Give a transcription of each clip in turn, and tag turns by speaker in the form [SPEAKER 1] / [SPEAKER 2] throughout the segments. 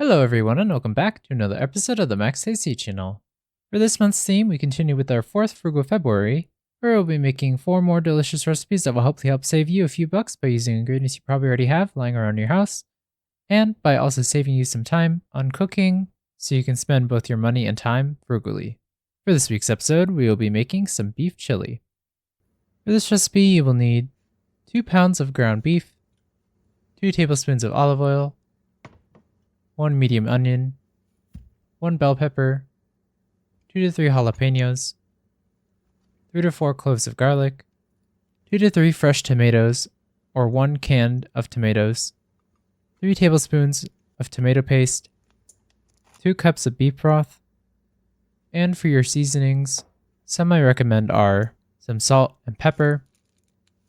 [SPEAKER 1] Hello everyone and welcome back to another episode of the Max AC channel. For this month's theme, we continue with our Fourth Frugal February, where we'll be making 4 more delicious recipes that will hopefully help save you a few bucks by using ingredients you probably already have lying around your house, and by also saving you some time on cooking so you can spend both your money and time frugally. For this week's episode, we will be making some beef chili. For this recipe, you will need 2 pounds of ground beef, 2 tablespoons of olive oil, 1 medium onion, 1 bell pepper, 2 to 3 jalapenos, 3 to 4 cloves of garlic, 2 to 3 fresh tomatoes or 1 can of tomatoes, 3 tablespoons of tomato paste, 2 cups of beef broth, and for your seasonings, some I recommend are some salt and pepper,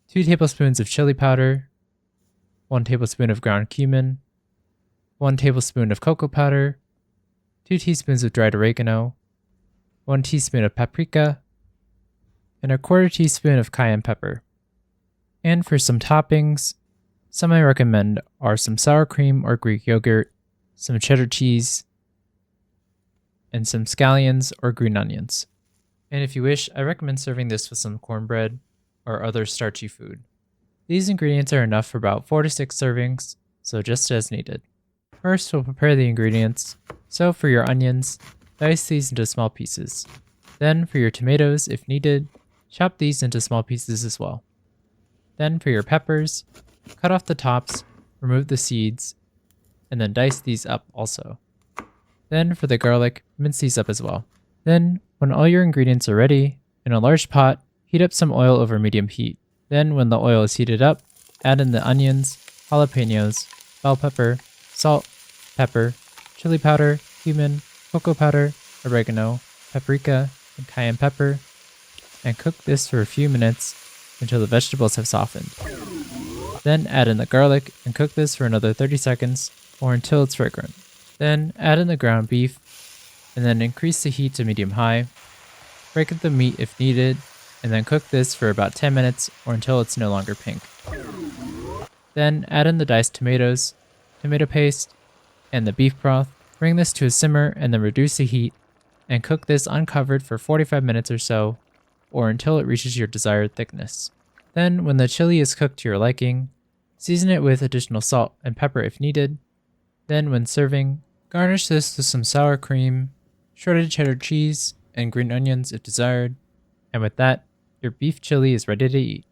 [SPEAKER 1] 2 tablespoons of chili powder, 1 tablespoon of ground cumin, 1 tablespoon of cocoa powder, 2 teaspoons of dried oregano, 1 teaspoon of paprika, and a quarter teaspoon of cayenne pepper. And for some toppings, some I recommend are some sour cream or Greek yogurt, some cheddar cheese, and some scallions or green onions. And if you wish, I recommend serving this with some cornbread or other starchy food. These ingredients are enough for about 4 to 6 servings, so just as needed. First, we'll prepare the ingredients. So for your onions, dice these into small pieces. Then for your tomatoes, if needed, chop these into small pieces as well. Then for your peppers, cut off the tops, remove the seeds, and then dice these up also. Then for the garlic, mince these up as well. Then, when all your ingredients are ready, in a large pot, heat up some oil over medium heat. Then when the oil is heated up, add in the onions, jalapenos, bell pepper, salt, pepper, chili powder, cumin, cocoa powder, oregano, paprika, and cayenne pepper, and cook this for a few minutes until the vegetables have softened. Then add in the garlic and cook this for another 30 seconds or until it's fragrant. Then add in the ground beef and then increase the heat to medium-high. Break up the meat if needed and then cook this for about 10 minutes or until it's no longer pink. Then add in the diced tomatoes, tomato paste, and the beef broth. Bring this to a simmer and then reduce the heat and cook this uncovered for 45 minutes or so or until it reaches your desired thickness. Then when the chili is cooked to your liking, season it with additional salt and pepper if needed. Then when serving, garnish this with some sour cream, shredded cheddar cheese, and green onions if desired. And with that, your beef chili is ready to eat.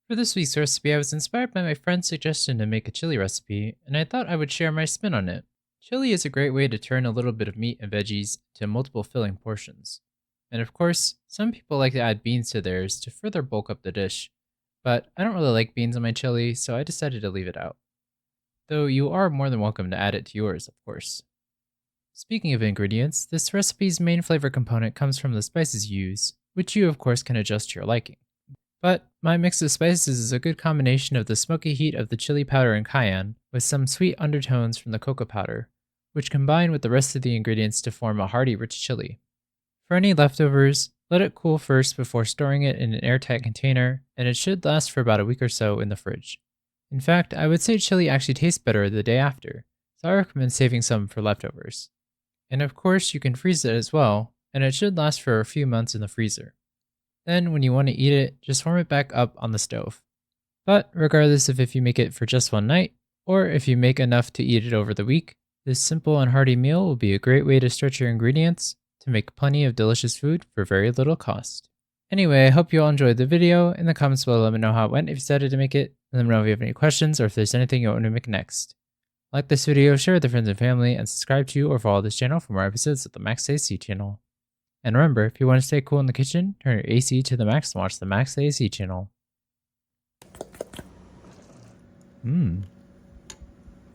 [SPEAKER 1] For this week's recipe, I was inspired by my friend's suggestion to make a chili recipe, and I thought I would share my spin on it. Chili is a great way to turn a little bit of meat and veggies to multiple filling portions. And of course, some people like to add beans to theirs to further bulk up the dish, but I don't really like beans in my chili, so I decided to leave it out. Though you are more than welcome to add it to yours, of course. Speaking of ingredients, this recipe's main flavor component comes from the spices you use, which you of course can adjust to your liking. But my mix of spices is a good combination of the smoky heat of the chili powder and cayenne with some sweet undertones from the cocoa powder, which combine with the rest of the ingredients to form a hearty, rich chili. For any leftovers, let it cool first before storing it in an airtight container, and it should last for about a week or so in the fridge. In fact, I would say chili actually tastes better the day after, so I recommend saving some for leftovers. And of course, you can freeze it as well, and it should last for a few months in the freezer. Then, when you want to eat it, just warm it back up on the stove. But regardless of if you make it for just one night, or if you make enough to eat it over the week, this simple and hearty meal will be a great way to stretch your ingredients to make plenty of delicious food for very little cost. Anyway, I hope you all enjoyed the video. In the comments below, let me know how it went if you decided to make it, and let me know if you have any questions or if there's anything you want me to make next. Like this video, share with your friends and family, and subscribe to or follow this channel for more episodes of the Max AC channel. And remember, if you want to stay cool in the kitchen, turn your AC to the max and watch the Max AC channel.